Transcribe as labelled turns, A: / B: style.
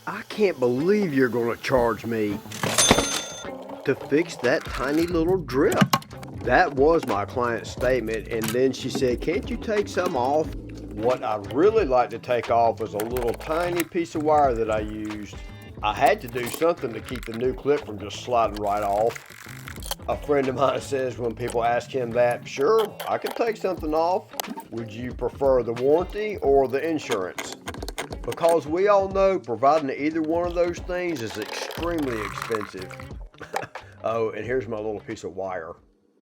A: I can't believe you're gonna charge me to fix that tiny little drip. That was my client's statement, and then she said, can't you take some off? What I'd really like to take off was a little tiny piece of wire that I used. I had to do something to keep the new clip from just sliding right off. A friend of mine says when people ask him that, sure, I can take something off. Would you prefer the warranty or the insurance? Because we all know providing either one of those things is extremely expensive. Oh, and here's my little piece of wire.